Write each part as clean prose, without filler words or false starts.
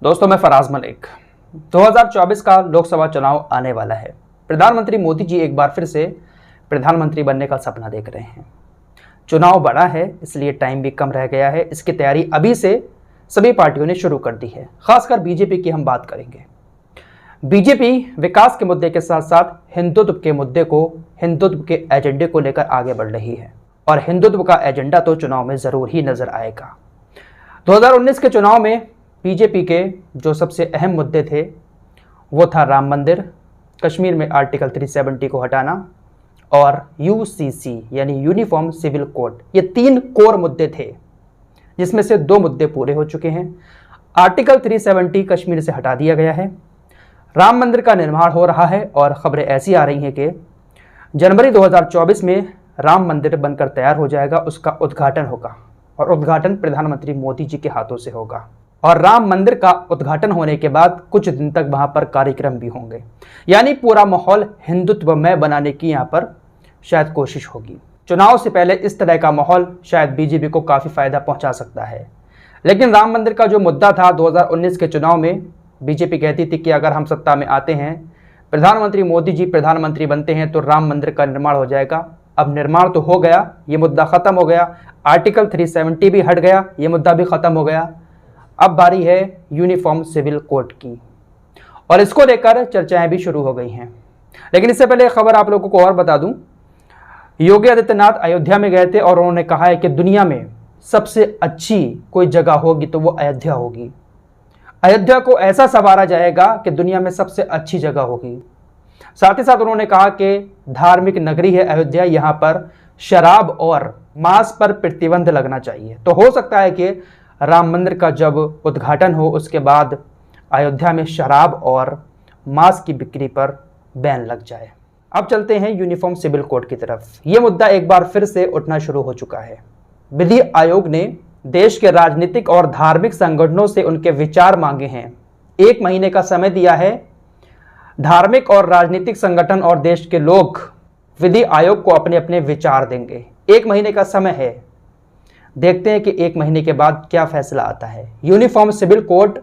दोस्तों, मैं फराज मलिक। 2024 का लोकसभा चुनाव आने वाला है। प्रधानमंत्री मोदी जी एक बार फिर से प्रधानमंत्री बनने का सपना देख रहे हैं। चुनाव बड़ा है, इसलिए टाइम भी कम रह गया है। इसकी तैयारी अभी से सभी पार्टियों ने शुरू कर दी है। खासकर बीजेपी की हम बात करेंगे। बीजेपी विकास के मुद्दे के साथ साथ हिंदुत्व के एजेंडे को लेकर आगे बढ़ रही है, और हिंदुत्व का एजेंडा तो चुनाव में जरूर ही नजर आएगा। 2019 के चुनाव में बीजेपी के जो सबसे अहम मुद्दे थे वो था राम मंदिर, कश्मीर में आर्टिकल 370 को हटाना और यूसीसी यानी यूनिफॉर्म सिविल कोड। ये 3 कोर मुद्दे थे, जिसमें से 2 मुद्दे पूरे हो चुके हैं। आर्टिकल 370 कश्मीर से हटा दिया गया है। राम मंदिर का निर्माण हो रहा है और खबरें ऐसी आ रही हैं कि जनवरी 2024 में राम मंदिर बनकर तैयार हो जाएगा, उसका उद्घाटन होगा और उद्घाटन प्रधानमंत्री मोदी जी के हाथों से होगा। और राम मंदिर का उद्घाटन होने के बाद कुछ दिन तक वहां पर कार्यक्रम भी होंगे, यानी पूरा माहौल हिंदुत्वमय बनाने की यहां पर शायद कोशिश होगी। चुनाव से पहले इस तरह का माहौल शायद बीजेपी को काफी फायदा पहुंचा सकता है। लेकिन राम मंदिर का जो मुद्दा था 2019 के चुनाव में, बीजेपी कहती थी कि अगर हम सत्ता में आते हैं, प्रधानमंत्री मोदी जी प्रधानमंत्री बनते हैं, तो राम मंदिर का निर्माण हो जाएगा। अब निर्माण तो हो गया, ये मुद्दा खत्म हो गया। आर्टिकल 370 भी हट गया, ये मुद्दा भी खत्म हो गया। अब बारी है यूनिफॉर्म सिविल कोड की, और इसको लेकर चर्चाएं भी शुरू हो गई हैं। लेकिन इससे पहले खबर आप लोगों को और बता दूं, योगी आदित्यनाथ अयोध्या में गए थे और उन्होंने कहा है कि दुनिया में सबसे अच्छी कोई जगह होगी तो वो अयोध्या होगी। अयोध्या को ऐसा संवारा जाएगा कि दुनिया में सबसे अच्छी जगह होगी। साथ ही साथ उन्होंने कहा कि धार्मिक नगरी है अयोध्या, यहाँ पर शराब और मांस पर प्रतिबंध लगना चाहिए। तो हो सकता है कि राम मंदिर का जब उद्घाटन हो उसके बाद अयोध्या में शराब और मांस की बिक्री पर बैन लग जाए। अब चलते हैं यूनिफॉर्म सिविल कोड की तरफ। ये मुद्दा एक बार फिर से उठना शुरू हो चुका है। विधि आयोग ने देश के राजनीतिक और धार्मिक संगठनों से उनके विचार मांगे हैं। 1 महीने का समय दिया है। धार्मिक और राजनीतिक संगठन और देश के लोग विधि आयोग को अपने अपने विचार देंगे। 1 महीने का समय है। देखते हैं कि 1 महीने के बाद क्या फैसला आता है। यूनिफॉर्म सिविल कोड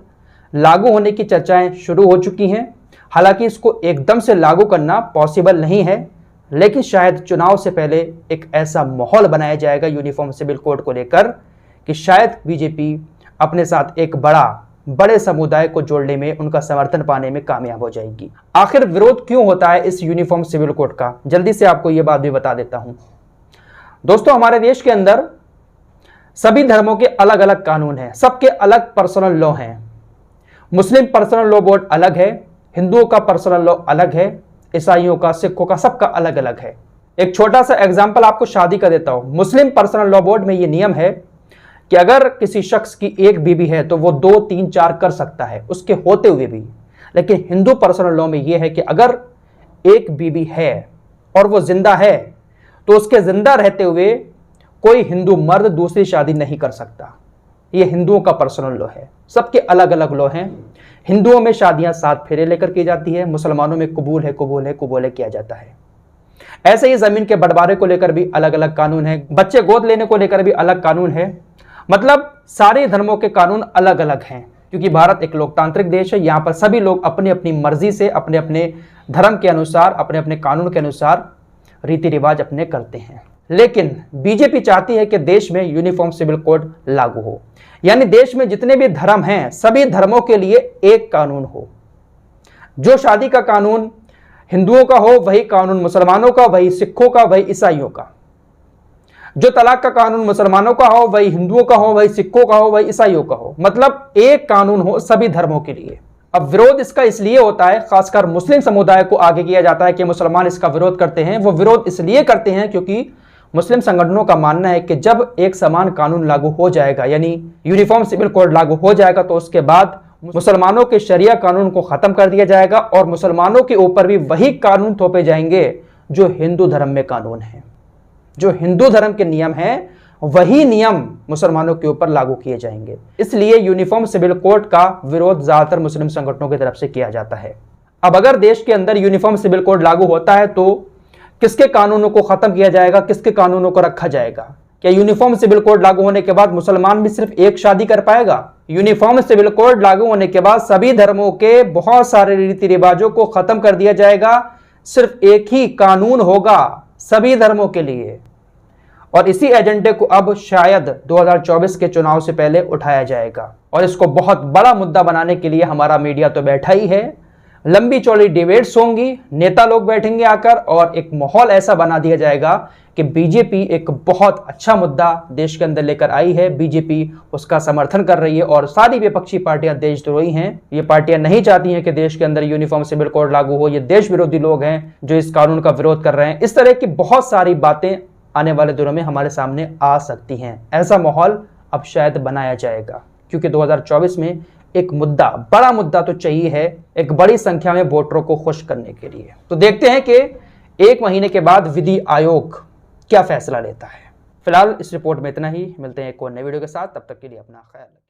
लागू होने की चर्चाएं शुरू हो चुकी हैं। हालांकि इसको एकदम से लागू करना पॉसिबल नहीं है, लेकिन शायद चुनाव से पहले एक ऐसा माहौल बनाया जाएगा यूनिफॉर्म सिविल कोड को लेकर कि शायद बीजेपी अपने साथ एक बड़े समुदाय को जोड़ने में, उनका समर्थन पाने में कामयाब हो जाएगी। आखिर विरोध क्यों होता है इस यूनिफॉर्म सिविल कोड का, जल्दी से आपको यह बात भी बता देता हूं। दोस्तों, हमारे देश के अंदर सभी धर्मों के अलग अलग कानून हैं, सबके अलग पर्सनल लॉ हैं। मुस्लिम पर्सनल लॉ बोर्ड अलग है, हिंदुओं का पर्सनल लॉ अलग है, ईसाइयों का, सिखों का, सबका अलग अलग है। एक छोटा सा एग्जांपल आपको शादी का देता हूं। मुस्लिम पर्सनल लॉ बोर्ड में यह नियम है कि अगर किसी शख्स की 1 बीवी है तो वो 2, 3, 4 कर सकता है उसके होते हुए भी। लेकिन हिंदू पर्सनल लॉ में यह है कि अगर 1 बीवी है और वो जिंदा है तो उसके जिंदा रहते हुए कोई हिंदू मर्द दूसरी शादी नहीं कर सकता। ये हिंदुओं का पर्सनल लॉ है। सबके अलग अलग लॉ हैं। हिंदुओं में शादियां 7 फेरे लेकर की जाती है, मुसलमानों में कबूल है किया जाता है। ऐसे ही जमीन के बंटवारे को लेकर भी अलग अलग कानून है, बच्चे गोद लेने को लेकर भी अलग कानून है। मतलब सारे धर्मों के कानून अलग अलग हैं, क्योंकि भारत एक लोकतांत्रिक देश है। यहाँ पर सभी लोग अपनी अपनी मर्जी से, अपने अपने धर्म के अनुसार, अपने अपने कानून के अनुसार रीति रिवाज अपने करते हैं। लेकिन बीजेपी चाहती है कि देश में यूनिफॉर्म सिविल कोड लागू हो, यानी देश में जितने भी धर्म हैं सभी धर्मों के लिए एक कानून हो। जो शादी का कानून हिंदुओं का हो वही कानून मुसलमानों का, वही सिखों का, वही ईसाइयों का। जो तलाक का कानून मुसलमानों का हो वही हिंदुओं का हो, वही सिखों का हो, वही ईसाइयों का हो। मतलब एक कानून हो सभी धर्मों के लिए। अब विरोध इसका इसलिए होता है, खासकर मुस्लिम समुदाय को आगे किया जाता है कि मुसलमान इसका विरोध करते हैं। वो विरोध इसलिए करते हैं क्योंकि मुस्लिम संगठनों का मानना है कि जब एक समान कानून लागू हो जाएगा, यानी यूनिफॉर्म सिविल कोड लागू हो जाएगा, तो उसके बाद मुसलमानों के शरिया कानून को खत्म कर दिया जाएगा और मुसलमानों के ऊपर भी वही कानून थोपे जाएंगे जो हिंदू धर्म में कानून है। जो हिंदू धर्म के नियम हैं वही नियम मुसलमानों के ऊपर लागू किए जाएंगे। इसलिए यूनिफॉर्म सिविल कोड का विरोध ज्यादातर मुस्लिम संगठनों की तरफ से किया जाता है। अब अगर देश के अंदर यूनिफॉर्म सिविल कोड लागू होता है तो किसके कानूनों को खत्म किया जाएगा, किसके कानूनों को रखा जाएगा? क्या यूनिफॉर्म सिविल कोड लागू होने के बाद मुसलमान भी सिर्फ 1 शादी कर पाएगा? यूनिफॉर्म सिविल कोड लागू होने के बाद सभी धर्मों के बहुत सारे रीति रिवाजों को खत्म कर दिया जाएगा। सिर्फ एक ही कानून होगा सभी धर्मों के लिए, और इसी एजेंडे को अब शायद 2024 के चुनाव से पहले उठाया जाएगा। और इसको बहुत बड़ा मुद्दा बनाने के लिए हमारा मीडिया तो बैठा ही है। लंबी चौड़ी डिबेट्स होंगी, नेता लोग बैठेंगे आकर, और एक माहौल ऐसा बना दिया जाएगा कि बीजेपी एक बहुत अच्छा मुद्दा देश के अंदर लेकर आई है, बीजेपी उसका समर्थन कर रही है, और सारी विपक्षी पार्टियां देशद्रोही हैं। ये पार्टियां नहीं चाहती हैं कि देश के अंदर यूनिफॉर्म सिविल कोड लागू हो। ये देश विरोधी लोग हैं जो इस कानून का विरोध कर रहे हैं। इस तरह की बहुत सारी बातें आने वाले दिनों में हमारे सामने आ सकती हैं। ऐसा माहौल अब शायद बनाया जाएगा, क्योंकि 2024 में एक मुद्दा, बड़ा मुद्दा तो चाहिए है, एक बड़ी संख्या में वोटरों को खुश करने के लिए। तो देखते हैं कि एक महीने के बाद विधि आयोग क्या फैसला लेता है। फिलहाल इस रिपोर्ट में इतना ही। मिलते हैं एक और नए वीडियो के साथ, तब तक के लिए अपना ख्याल रखें।